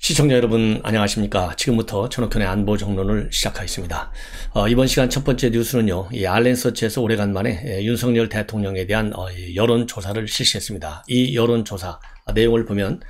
시청자 여러분 안녕하십니까. 지금부터 전옥현의 안보 정론을 시작하겠습니다. 이번 시간 첫 번째 뉴스는요, 이 알렌서치에서 오래간만에 윤석열 대통령에 대한 여론조사를 실시했습니다. 이 여론조사 내용을 보면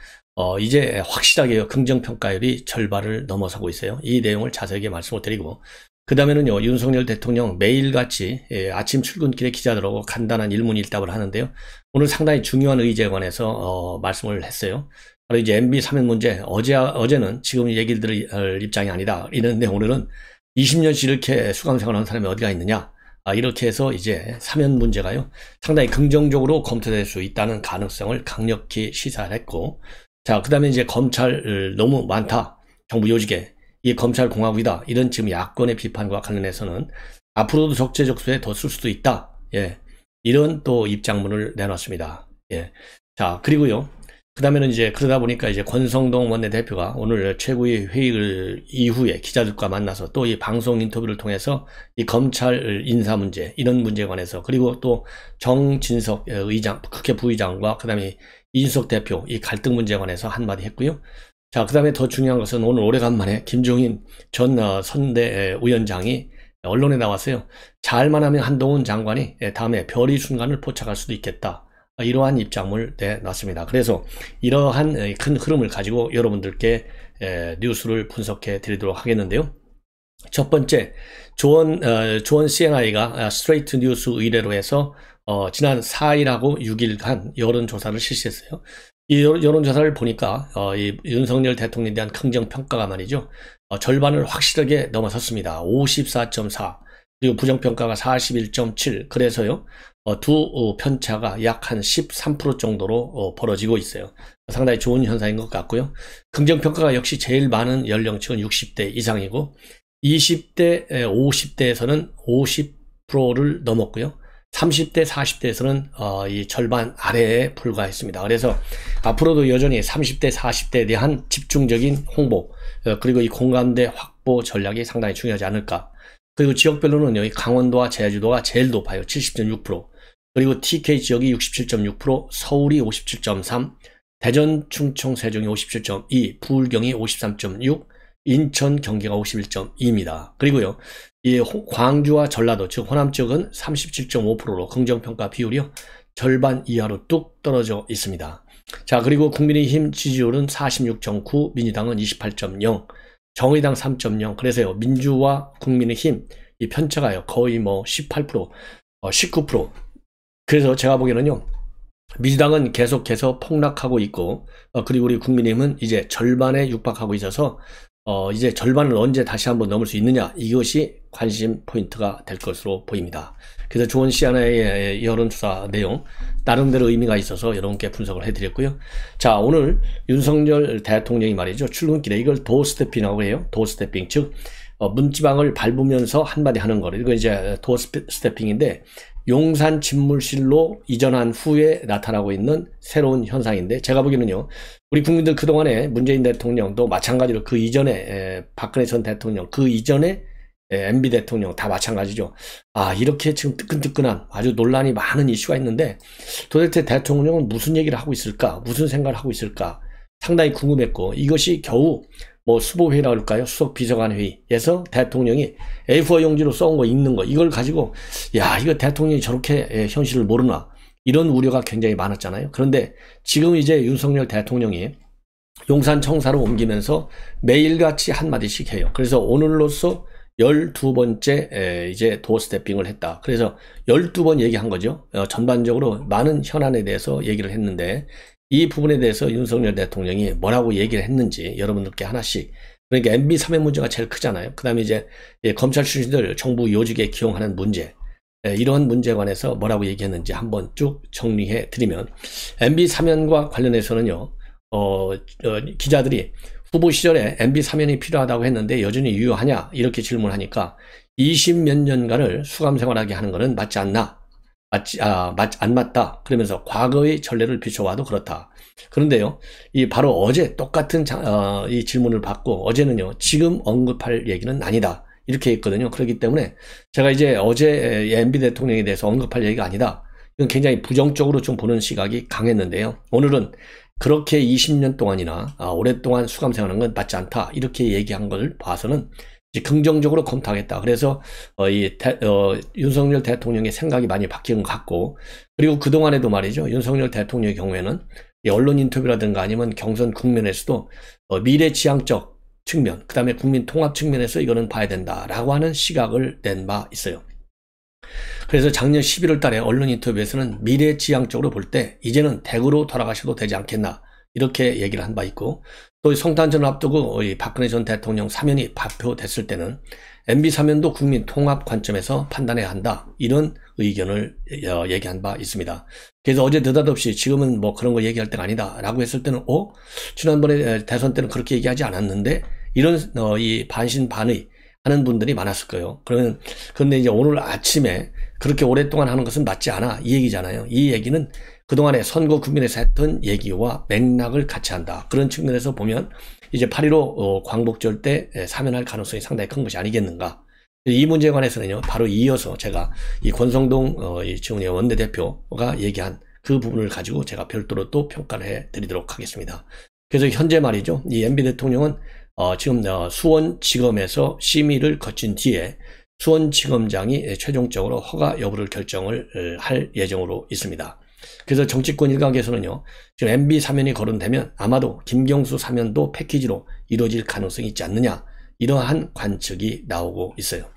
이제 확실하게 긍정평가율이 절반을 넘어서고 있어요. 이 내용을 자세하게 말씀을 드리고, 그 다음에는요, 윤석열 대통령 매일같이 아침 출근길에 기자들하고 간단한 일문일답을 하는데요. 오늘 상당히 중요한 의제에 관해서 말씀을 했어요. 바로 이제 MB 사면 문제, 어제는 지금 얘기를 들을 입장이 아니다 이랬는데, 오늘은 20년씩 이렇게 수감 생활하는 사람이 어디가 있느냐, 이렇게 해서 이제 사면 문제가요 상당히 긍정적으로 검토될 수 있다는 가능성을 강력히 시사를 했고, 자, 그 다음에 이제 검찰 너무 많다, 정부 요직에 이게 검찰 공화국이다, 이런 지금 야권의 비판과 관련해서는 앞으로도 적재적소에 더 쓸 수도 있다, 이런 또 입장문을 내놨습니다. 자, 그리고요, 그 다음에는 이제 그러다 보니까 이제 권성동 원내대표가 오늘 최고위 회의를 이후에 기자들과 만나서 또 이 방송 인터뷰를 통해서 이 검찰 인사 문제, 이런 문제에 관해서, 그리고 또 정진석 의장, 국회 부의장과 그 다음에 이준석 대표 이 갈등 문제에 관해서 한마디 했고요. 자, 그 다음에 더 중요한 것은 오늘 오래간만에 김종인 전 선대위원장이 언론에 나왔어요. 잘만 하면 한동훈 장관이 다음에 별이 순간을 포착할 수도 있겠다, 이러한 입장을 내놨습니다. 그래서 이러한 큰 흐름을 가지고 여러분들께 뉴스를 분석해 드리도록 하겠는데요. 첫 번째, 조원 CNI가 스트레이트 뉴스 의뢰로 해서 지난 4일하고 6일간 여론조사를 실시했어요. 이 여론조사를 보니까 이 윤석열 대통령에 대한 긍정평가가 말이죠, 절반을 확실하게 넘어섰습니다. 54.4, 그리고 부정평가가 41.7, 그래서요 두 편차가 약 한 13% 정도로 벌어지고 있어요. 상당히 좋은 현상인 것 같고요. 긍정평가가 역시 제일 많은 연령층은 60대 이상이고, 20대, 50대에서는 50%를 넘었고요. 30대, 40대에서는 이 절반 아래에 불과했습니다. 그래서 앞으로도 여전히 30대, 40대에 대한 집중적인 홍보, 그리고 이 공감대 확보 전략이 상당히 중요하지 않을까. 그리고 지역별로는 강원도와 제주도가 제일 높아요. 70.6%. 그리고 TK 지역이 67.6%, 서울이 57.3%, 대전, 충청, 세종이 57.2%, 부울경이 53.6%, 인천, 경기가 51.2%입니다. 그리고요, 이 광주와 전라도, 즉 호남 지역은 37.5%로 긍정평가 비율이요 절반 이하로 뚝 떨어져 있습니다. 자, 그리고 국민의힘 지지율은 46.9%, 민주당은 28.0%, 정의당 3.0%. 그래서요, 민주와 국민의힘 이 편차가요 거의 뭐 18%, 19%. 그래서 제가 보기에는요, 민주당은 계속해서 폭락하고 있고, 그리고 우리 국민의힘은 이제 절반에 육박하고 있어서 이제 절반을 언제 다시 한번 넘을 수 있느냐, 이것이 관심 포인트가 될 것으로 보입니다. 그래서 조원 CNI의 여론조사 내용 나름대로 의미가 있어서 여러분께 분석을 해드렸고요. 자, 오늘 윤석열 대통령이 말이죠, 출근길에 이걸 도어스태핑이라고 해요. 도어스태핑, 즉 문지방을 밟으면서 한마디 하는 거를, 이거 이제 도어스태핑인데, 용산 집무실로 이전한 후에 나타나고 있는 새로운 현상인데, 제가 보기에는요, 우리 국민들 그동안에 문재인 대통령도 마찬가지로 그 이전에 박근혜 전 대통령, 그 이전에 MB 대통령 다 마찬가지죠. 이렇게 지금 뜨끈뜨끈한 아주 논란이 많은 이슈가 있는데, 도대체 대통령은 무슨 얘기를 하고 있을까, 무슨 생각을 하고 있을까 상당히 궁금했고, 이것이 겨우 뭐 수보회의라고 할까요? 수석 비서관 회의에서 대통령이 A4 용지로 써온 거 읽는 거, 이걸 가지고 야, 이거 대통령이 저렇게 현실을 모르나, 이런 우려가 굉장히 많았잖아요. 그런데 지금 이제 윤석열 대통령이 용산 청사로 옮기면서 매일같이 한마디씩 해요. 그래서 오늘로써 12번째 이제 도어스태핑을 했다. 그래서 12번 얘기한 거죠. 전반적으로 많은 현안에 대해서 얘기를 했는데, 이 부분에 대해서 윤석열 대통령이 뭐라고 얘기를 했는지 여러분들께 하나씩, 그러니까 MB 사면 문제가 제일 크잖아요. 그 다음에 이제 검찰 출신들 정부 요직에 기용하는 문제, 이런 문제에 관해서 뭐라고 얘기했는지 한번 쭉 정리해 드리면, MB 사면과 관련해서는요, 기자들이 후보 시절에 MB 사면이 필요하다고 했는데 여전히 유효하냐, 이렇게 질문하니까 20몇 년간을 수감 생활하게 하는 것은 맞지 않나, 안 맞다. 그러면서 과거의 전례를 비춰봐도 그렇다. 그런데요, 이 바로 어제 똑같은 이 질문을 받고, 어제는요, 지금 언급할 얘기는 아니다, 이렇게 했거든요. 그렇기 때문에 제가 이제 어제 MB 대통령에 대해서 언급할 얘기가 아니다, 이건 굉장히 부정적으로 좀 보는 시각이 강했는데요. 오늘은 그렇게 20년 동안이나 오랫동안 수감 생활하는 건 맞지 않다. 이렇게 얘기한 걸 봐서는 이제 긍정적으로 검토하겠다. 그래서 윤석열 대통령의 생각이 많이 바뀐 것 같고, 그리고 그동안에도 말이죠. 윤석열 대통령의 경우에는 이 언론 인터뷰라든가 아니면 경선 국면에서도 미래지향적 측면, 그 다음에 국민 통합 측면에서 이거는 봐야 된다라고 하는 시각을 낸 바 있어요. 그래서 작년 11월 달에 언론 인터뷰에서는 미래지향적으로 볼 때 이제는 댁으로 돌아가셔도 되지 않겠나 이렇게 얘기를 한 바 있고, 또 성탄절을 앞두고 이 박근혜 전 대통령 사면이 발표됐을 때는 MB 사면도 국민 통합 관점에서 판단해야 한다 이런 의견을 얘기한 바 있습니다. 그래서 어제 느닷없이 지금은 뭐 그런 거 얘기할 때가 아니다 라고 했을 때는 지난번에 대선 때는 그렇게 얘기하지 않았는데 이런 이 반신반의 하는 분들이 많았을 거예요. 그런데 이제 오늘 아침에 그렇게 오랫동안 하는 것은 맞지 않아 이 얘기잖아요. 이 얘기는 그동안에 선거 국면에서 했던 얘기와 맥락을 같이 한다. 그런 측면에서 보면 이제 8.15 광복절 때 사면할 가능성이 상당히 큰 것이 아니겠는가. 이 문제에 관해서는요, 바로 이어서 제가 이 권성동 지금의 원내대표가 얘기한 그 부분을 가지고 제가 별도로 또 평가를 해 드리도록 하겠습니다. 그래서 현재 말이죠, 이 MB 대통령은 지금 수원지검에서 심의를 거친 뒤에 수원지검장이 최종적으로 허가 여부를 결정을 할 예정으로 있습니다. 그래서 정치권 일각에서는요, 지금 MB 사면이 거론되면 아마도 김경수 사면도 패키지로 이루어질 가능성이 있지 않느냐, 이러한 관측이 나오고 있어요.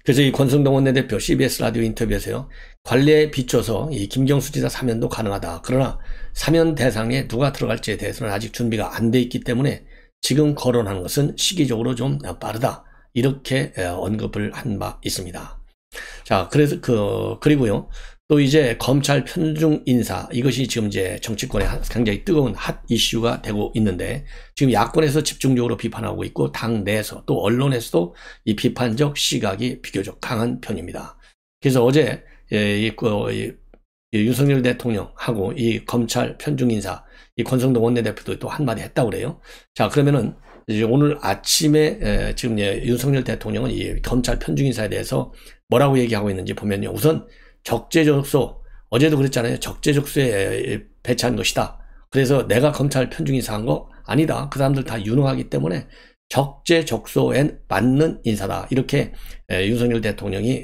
그래서 이 권성동 원내대표 CBS 라디오 인터뷰에서요, 관례에 비춰서 이 김경수 지사 사면도 가능하다. 그러나 사면 대상에 누가 들어갈지에 대해서는 아직 준비가 안 돼 있기 때문에 지금 거론하는 것은 시기적으로 좀 빠르다. 이렇게 언급을 한 바 있습니다. 자, 그래서 그리고요, 또 이제 검찰 편중 인사, 이것이 지금 이제 정치권에 굉장히 뜨거운 핫 이슈가 되고 있는데, 지금 야권에서 집중적으로 비판하고 있고 당 내에서 또 언론에서도 이 비판적 시각이 비교적 강한 편입니다. 그래서 어제 윤석열 대통령하고 이 검찰 편중 인사, 이 권성동 원내대표도 또 한마디 했다고 그래요. 자, 그러면은 이제 오늘 아침에 지금 윤석열 대통령은 이 검찰 편중 인사에 대해서 뭐라고 얘기하고 있는지 보면요, 우선 적재적소, 어제도 그랬잖아요. 적재적소에 배치한 것이다. 그래서 내가 검찰 편중 인사한 거 아니다. 그 사람들 다 유능하기 때문에 적재적소에 맞는 인사다. 이렇게 윤석열 대통령이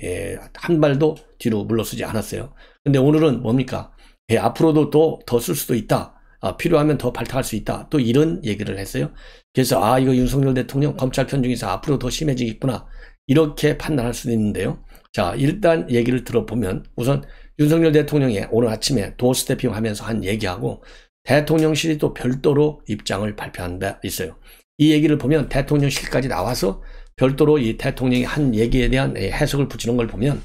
한 발도 뒤로 물러서지 않았어요. 근데 오늘은 뭡니까? 앞으로도 또 더 쓸 수도 있다. 필요하면 더 발탁할 수 있다. 또 이런 얘기를 했어요. 그래서 이거 윤석열 대통령 검찰 편중 인사 앞으로 더 심해지겠구나. 이렇게 판단할 수도 있는데요. 자, 일단 얘기를 들어보면 우선 윤석열 대통령이 오늘 아침에 도어 스태핑 하면서 한 얘기하고 대통령실이 또 별도로 입장을 발표한 데 있어요. 이 얘기를 보면 대통령실까지 나와서 별도로 이 대통령이 한 얘기에 대한 해석을 붙이는 걸 보면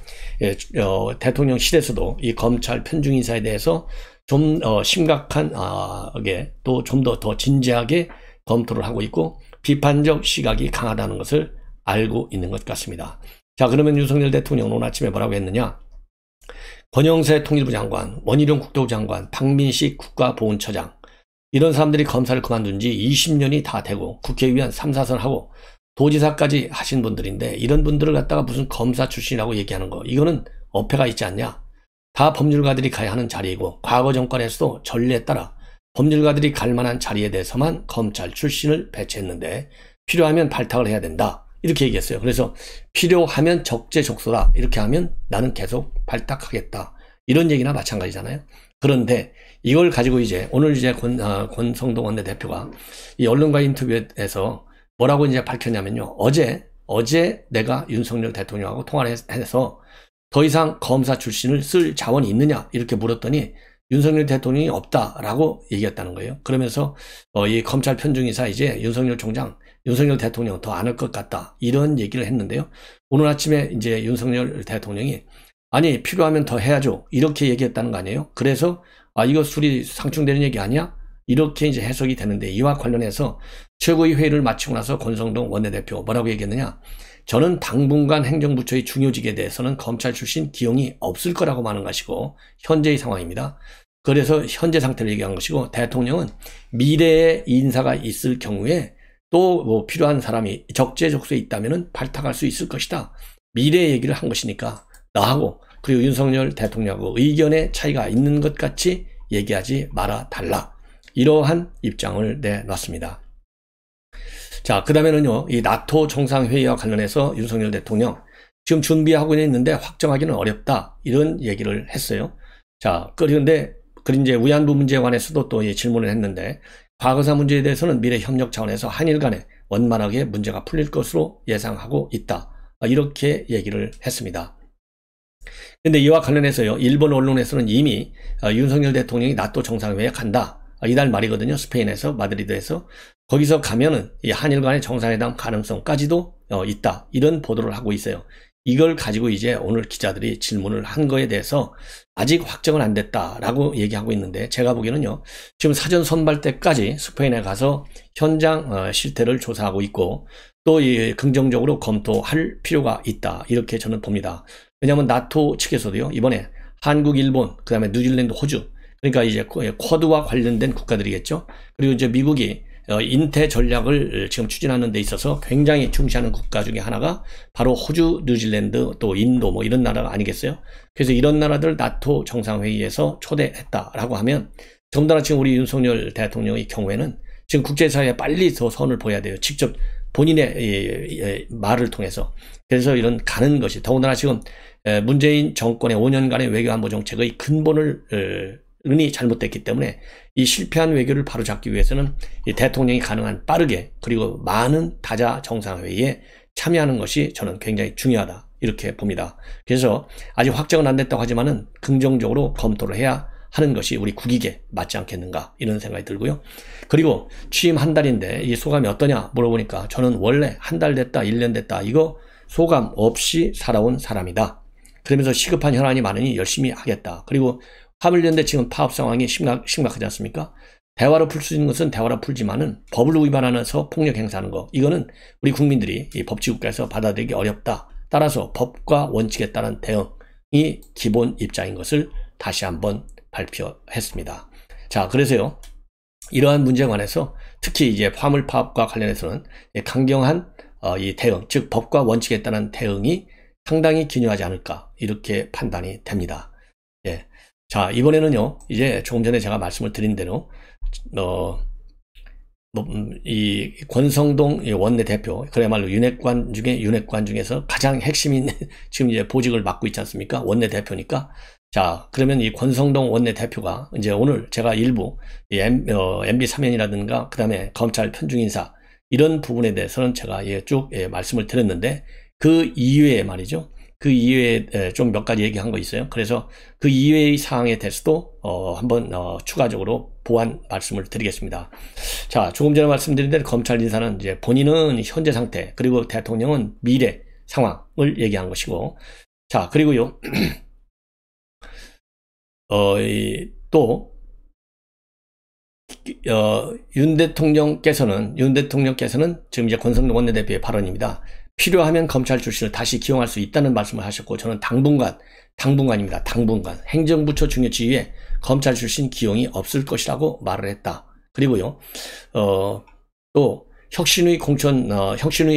대통령실에서도 이 검찰 편중 인사에 대해서 좀 심각하게 또 좀 더 진지하게 검토를 하고 있고 비판적 시각이 강하다는 것을 알고 있는 것 같습니다. 자, 그러면 윤석열 대통령은 오늘 아침에 뭐라고 했느냐? 권영세 통일부 장관, 원희룡 국토부 장관, 박민식 국가보훈처장, 이런 사람들이 검사를 그만둔 지 20년이 다 되고 국회의원 3, 4선 하고 도지사까지 하신 분들인데 이런 분들을 갖다가 무슨 검사 출신이라고 얘기하는 거, 이거는 어폐가 있지 않냐? 다 법률가들이 가야 하는 자리이고 과거 정권에서도 전례에 따라 법률가들이 갈 만한 자리에 대해서만 검찰 출신을 배치했는데 필요하면 발탁을 해야 된다. 이렇게 얘기했어요. 그래서 필요하면 적재적소다. 이렇게 하면 나는 계속 발탁하겠다. 이런 얘기나 마찬가지잖아요. 그런데 이걸 가지고 이제 오늘 이제 권성동 원내대표가 이 언론과 인터뷰에서 뭐라고 이제 밝혔냐면요. 어제 내가 윤석열 대통령하고 통화를 해서 더 이상 검사 출신을 쓸 자원이 있느냐 이렇게 물었더니 윤석열 대통령이 없다라고 얘기했다는 거예요. 그러면서 이 검찰 편중이사 이제 윤석열 대통령 더 안 할 것 같다 이런 얘기를 했는데요. 오늘 아침에 이제 윤석열 대통령이 아니 필요하면 더 해야죠 이렇게 얘기했다는 거 아니에요. 그래서 이거 술이 상충되는 얘기 아니야? 이렇게 이제 해석이 되는데 이와 관련해서 최고위 회의를 마치고 나서 권성동 원내대표 뭐라고 얘기했느냐? 저는 당분간 행정부처의 중요직에 대해서는 검찰 출신 기용이 없을 거라고 말하는 것이고 현재의 상황입니다. 그래서 현재 상태를 얘기한 것이고 대통령은 미래에 인사가 있을 경우에 또 뭐 필요한 사람이 적재적소에 있다면 발탁할 수 있을 것이다. 미래 얘기를 한 것이니까 나하고 그리고 윤석열 대통령하고 의견의 차이가 있는 것 같이 얘기하지 말아 달라. 이러한 입장을 내놨습니다. 자, 그 다음에는요, 이 나토 정상회의와 관련해서 윤석열 대통령 지금 준비하고 있는데 확정하기는 어렵다, 이런 얘기를 했어요. 자, 그런데 이제 위안부 문제에 관해서도 또 질문을 했는데, 과거사 문제에 대해서는 미래 협력 차원에서 한일 간에 원만하게 문제가 풀릴 것으로 예상하고 있다, 이렇게 얘기를 했습니다. 근데 이와 관련해서요, 일본 언론에서는 이미 윤석열 대통령이 나토 정상회의에 간다, 이달 말이거든요. 스페인에서, 마드리드에서. 거기서 가면은 이 한일 간의 정상회담 가능성까지도 있다, 이런 보도를 하고 있어요. 이걸 가지고 이제 오늘 기자들이 질문을 한 거에 대해서 아직 확정은 안 됐다라고 얘기하고 있는데, 제가 보기에는요, 지금 사전 선발 때까지 스페인에 가서 현장 실태를 조사하고 있고, 또 긍정적으로 검토할 필요가 있다, 이렇게 저는 봅니다. 왜냐하면 나토 측에서도요, 이번에 한국, 일본, 그 다음에 뉴질랜드, 호주, 그러니까 이제 쿼드와 관련된 국가들이겠죠. 그리고 이제 미국이 인태 전략을 지금 추진하는 데 있어서 굉장히 중시하는 국가 중에 하나가 바로 호주, 뉴질랜드, 또 인도, 뭐 이런 나라가 아니겠어요? 그래서 이런 나라들 나토 정상회의에서 초대했다라고 하면, 더군다나 지금 우리 윤석열 대통령의 경우에는 지금 국제사회에 빨리 더 선을 보여야 돼요. 직접 본인의 말을 통해서. 그래서 이런 가는 것이, 더군다나 지금 문재인 정권의 5년간의 외교안보 정책의 근본을 이 잘못됐기 때문에 이 실패한 외교를 바로잡기 위해서는 이 대통령이 가능한 빠르게, 그리고 많은 다자 정상회의에 참여하는 것이 저는 굉장히 중요하다, 이렇게 봅니다. 그래서 아직 확정은 안 됐다고 하지만은 긍정적으로 검토를 해야 하는 것이 우리 국익에 맞지 않겠는가, 이런 생각이 들고요. 그리고 취임 한 달인데 이 소감이 어떠냐 물어보니까, 저는 원래 한 달 됐다, 1년 됐다, 이거 소감 없이 살아온 사람이다. 그러면서 시급한 현안이 많으니 열심히 하겠다. 그리고 화물연대 지금 파업 상황이 심각하지 않습니까? 대화로 풀 수 있는 것은 대화로 풀지만은 법을 위반하면서 폭력 행사하는 거, 이거는 우리 국민들이 이 법치국가에서 받아들이기 어렵다. 따라서 법과 원칙에 따른 대응이 기본 입장인 것을 다시 한번 발표했습니다. 자, 그래서요, 이러한 문제에 관해서 특히 이제 화물 파업과 관련해서는 강경한 이 대응, 즉 법과 원칙에 따른 대응이 상당히 기요하지 않을까, 이렇게 판단이 됩니다. 예. 자, 이번에는요, 이제 조금 전에 제가 말씀을 드린 대로, 이 권성동 원내대표, 그야말로 윤핵관 중에서 가장 핵심인 지금 이제 보직을 맡고 있지 않습니까? 원내대표니까. 자, 그러면 이 권성동 원내대표가 이제 오늘 제가 일부 MB 사면이라든가, 그 다음에 검찰 편중인사, 이런 부분에 대해서는 제가 쭉 말씀을 드렸는데, 그 이외에 말이죠. 그 이외에 좀 몇 가지 얘기한 거 있어요. 그래서 그 이외의 사항에 대해서도 한번 추가적으로 보완 말씀을 드리겠습니다. 자, 조금 전에 말씀드린 대로 검찰 인사는 이제 본인은 현재 상태, 그리고 대통령은 미래 상황을 얘기한 것이고, 자, 그리고요, 또 윤 대통령께서는 지금 이제 권성동 원내대표의 발언입니다. 필요하면 검찰 출신을 다시 기용할 수 있다는 말씀을 하셨고, 저는 당분간입니다. 당분간 행정부처 중요 지위에 검찰 출신 기용이 없을 것이라고 말을 했다. 그리고요, 또 혁신의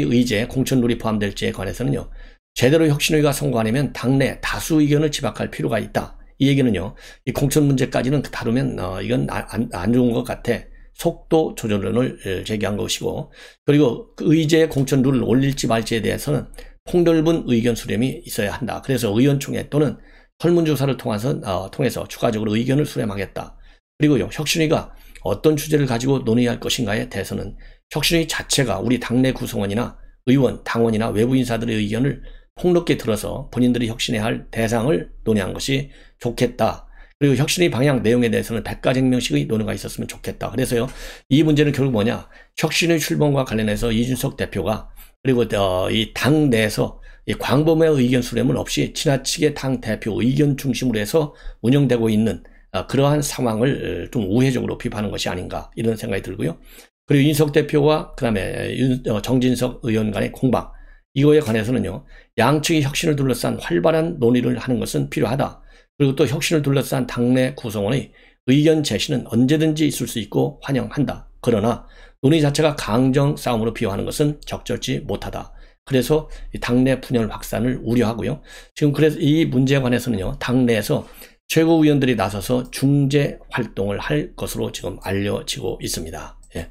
의제, 공천룰이 포함될지에 관해서는요, 제대로 혁신의가 선거하려면 당내 다수 의견을 집약할 필요가 있다. 이 얘기는요, 이 공천 문제까지는 다루면 이건 안 좋은 것 같아. 속도 조절론을 제기한 것이고, 그리고 그 의제의 공천 룰을 올릴지 말지에 대해서는 폭넓은 의견 수렴이 있어야 한다. 그래서 의원총회 또는 설문조사를 통해서 추가적으로 의견을 수렴하겠다. 그리고요, 혁신위가 어떤 주제를 가지고 논의할 것인가에 대해서는 혁신위 자체가 우리 당내 구성원이나 의원, 당원이나 외부 인사들의 의견을 폭넓게 들어서 본인들이 혁신해야 할 대상을 논의한 것이 좋겠다. 그리고 혁신의 방향 내용에 대해서는 백가쟁명식의 논의가 있었으면 좋겠다. 그래서요, 이 문제는 결국 뭐냐, 혁신의 출범과 관련해서 이준석 대표가, 그리고 이 당 내에서 이 광범위한 의견 수렴은 없이 지나치게 당 대표 의견 중심으로 해서 운영되고 있는 그러한 상황을 좀 우회적으로 비판하는 것이 아닌가, 이런 생각이 들고요. 그리고 윤석 대표와 그 다음에 정진석 의원 간의 공방, 이거에 관해서는요, 양측이 혁신을 둘러싼 활발한 논의를 하는 것은 필요하다. 그리고 또 혁신을 둘러싼 당내 구성원의 의견 제시는 언제든지 있을 수 있고 환영한다. 그러나 논의 자체가 강정 싸움으로 비화하는 것은 적절치 못하다. 그래서 당내 분열 확산을 우려하고요. 지금 그래서 이 문제에 관해서는요, 당내에서 최고위원들이 나서서 중재 활동을 할 것으로 지금 알려지고 있습니다. 예.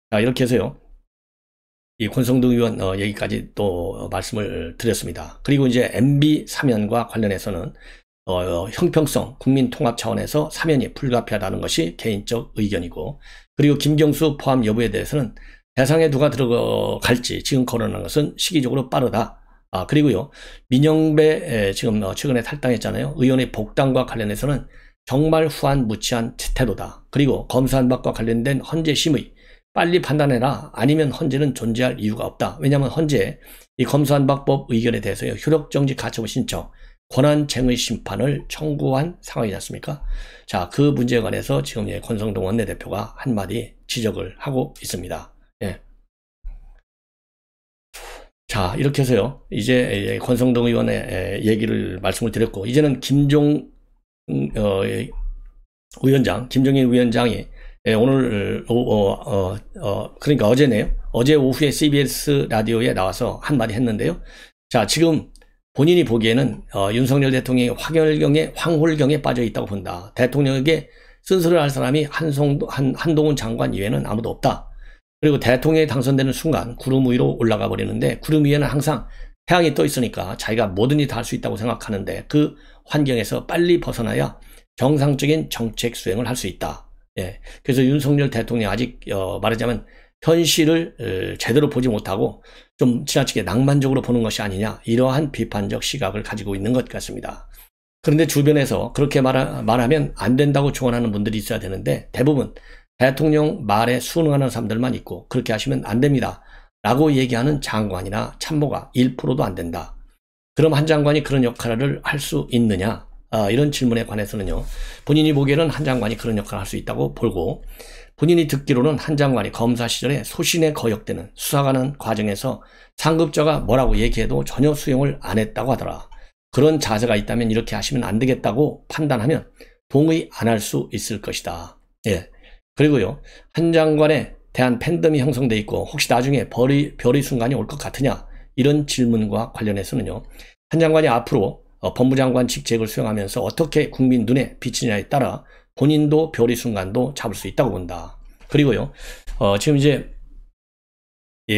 자, 이렇게 해서요. 이 권성동 의원 얘기까지 또 말씀을 드렸습니다. 그리고 이제 MB 사면과 관련해서는 형평성 국민 통합 차원에서 사면이 불가피하다는 것이 개인적 의견이고, 그리고 김경수 포함 여부에 대해서는 대상에 누가 들어갈지 지금 거론하는 것은 시기적으로 빠르다. 그리고요, 민영배 지금 최근에 탈당했잖아요. 의원의 복당과 관련해서는 정말 후한무치한 태도다. 그리고 검수완박과 관련된 헌재 심의 빨리 판단해라. 아니면 헌재는 존재할 이유가 없다. 왜냐하면 헌재 이 검수완박법 의견에 대해서 효력정지 가처분 신청, 권한쟁의 심판을 청구한 상황이지 않습니까? 자, 그 문제에 관해서 지금 권성동 원내대표가 한마디 지적을 하고 있습니다. 예. 자, 이렇게 해서요, 이제 권성동 의원의 얘기를 말씀을 드렸고, 이제는 김종인 위원장이 오늘 그러니까 어제네요. 어제 오후에 CBS 라디오에 나와서 한마디 했는데요. 자, 지금 본인이 보기에는 윤석열 대통령이 황홀경에 빠져 있다고 본다. 대통령에게 쓴소리를 할 사람이 한동훈 장관 이외에는 아무도 없다. 그리고 대통령이 당선되는 순간 구름 위로 올라가 버리는데, 구름 위에는 항상 태양이 떠 있으니까 자기가 뭐든 다 할 수 있다고 생각하는데, 그 환경에서 빨리 벗어나야 정상적인 정책 수행을 할 수 있다. 예. 그래서 윤석열 대통령이 아직 말하자면 현실을 제대로 보지 못하고 좀 지나치게 낭만적으로 보는 것이 아니냐, 이러한 비판적 시각을 가지고 있는 것 같습니다. 그런데 주변에서 그렇게 말하면 안 된다고 조언하는 분들이 있어야 되는데, 대부분 대통령 말에 순응하는 사람들만 있고, 그렇게 하시면 안 됩니다 라고 얘기하는 장관이나 참모가 1%도 안 된다. 그럼 한 장관이 그런 역할을 할 수 있느냐, 이런 질문에 관해서는요, 본인이 보기에는 한 장관이 그런 역할을 할 수 있다고 보고, 본인이 듣기로는 한 장관이 검사 시절에 소신에 거역되는 수사하는 과정에서 상급자가 뭐라고 얘기해도 전혀 수용을 안 했다고 하더라. 그런 자세가 있다면 이렇게 하시면 안 되겠다고 판단하면 동의 안 할 수 있을 것이다. 예. 그리고요, 한 장관에 대한 팬덤이 형성돼 있고 혹시 나중에 별의 순간이 올 것 같으냐, 이런 질문과 관련해서는요, 한 장관이 앞으로 법무장관 직책을 수행하면서 어떻게 국민 눈에 비치느냐에 따라 본인도 별의 순간도 잡을 수 있다고 본다. 그리고요, 지금 이제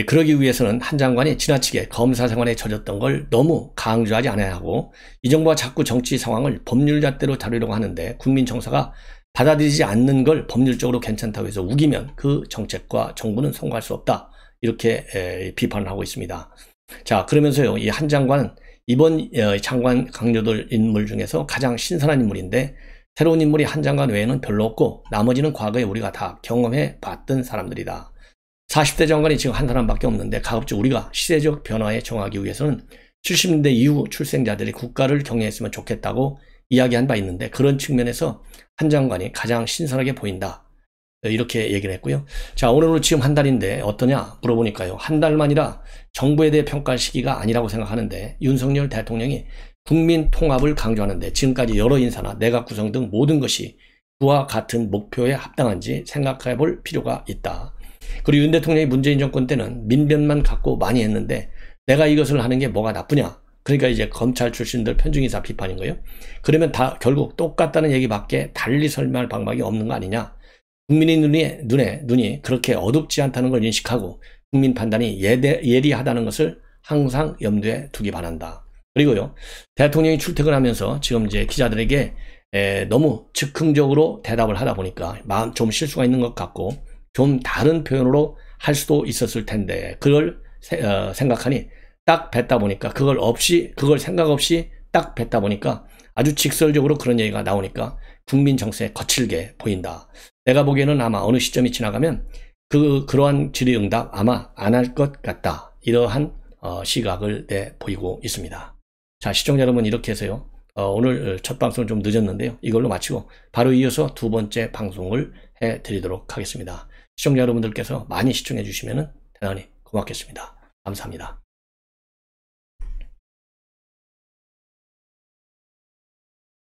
그러기 위해서는 한 장관이 지나치게 검사 생활에 젖었던 걸 너무 강조하지 않아야 하고, 이 정부가 자꾸 정치 상황을 법률잣대로 다루려고 하는데 국민 정서가 받아들이지 않는 걸 법률적으로 괜찮다고 해서 우기면 그 정책과 정부는 성공할 수 없다. 이렇게 비판을 하고 있습니다. 자, 그러면서요, 이 한 장관은 이번 장관 강요될 인물 중에서 가장 신선한 인물인데, 새로운 인물이 한 장관 외에는 별로 없고 나머지는 과거에 우리가 다 경험해 봤던 사람들이다. 40대 장관이 지금 한 사람밖에 없는데, 가급적 우리가 시대적 변화에 정하기 위해서는 70년대 이후 출생자들이 국가를 경영했으면 좋겠다고 이야기한 바 있는데, 그런 측면에서 한 장관이 가장 신선하게 보인다. 이렇게 얘기를 했고요. 자, 오늘로 지금 한 달인데 어떠냐 물어보니까요, 한 달만이라 정부에 대해 평가할 시기가 아니라고 생각하는데, 윤석열 대통령이 국민 통합을 강조하는데 지금까지 여러 인사나 내각 구성 등 모든 것이 그와 같은 목표에 합당한지 생각해 볼 필요가 있다. 그리고 윤 대통령이 문재인 정권 때는 민변만 갖고 많이 했는데 내가 이것을 하는 게 뭐가 나쁘냐, 그러니까 이제 검찰 출신들 편중인사 비판인 거예요. 그러면 다 결국 똑같다는 얘기밖에 달리 설명할 방법이 없는 거 아니냐. 국민의 눈이 그렇게 어둡지 않다는 걸 인식하고 국민 판단이 예리하다는 것을 항상 염두에 두기 바란다. 그리고요, 대통령이 출퇴근하면서 지금 이제 기자들에게 너무 즉흥적으로 대답을 하다 보니까 좀 실수가 있는 것 같고, 좀 다른 표현으로 할 수도 있었을 텐데, 그걸 생각하니 딱 뱉다 보니까 그걸 생각 없이 딱 뱉다 보니까 아주 직설적으로 그런 얘기가 나오니까 국민 정서에 거칠게 보인다. 내가 보기에는 아마 어느 시점이 지나가면 그러한 질의응답 아마 안 할 것 같다. 이러한 시각을 보이고 있습니다. 자, 시청자 여러분, 이렇게 해서요, 오늘 첫 방송은 좀 늦었는데요, 이걸로 마치고 바로 이어서 두 번째 방송을 해드리도록 하겠습니다. 시청자 여러분들께서 많이 시청해 주시면 대단히 고맙겠습니다. 감사합니다.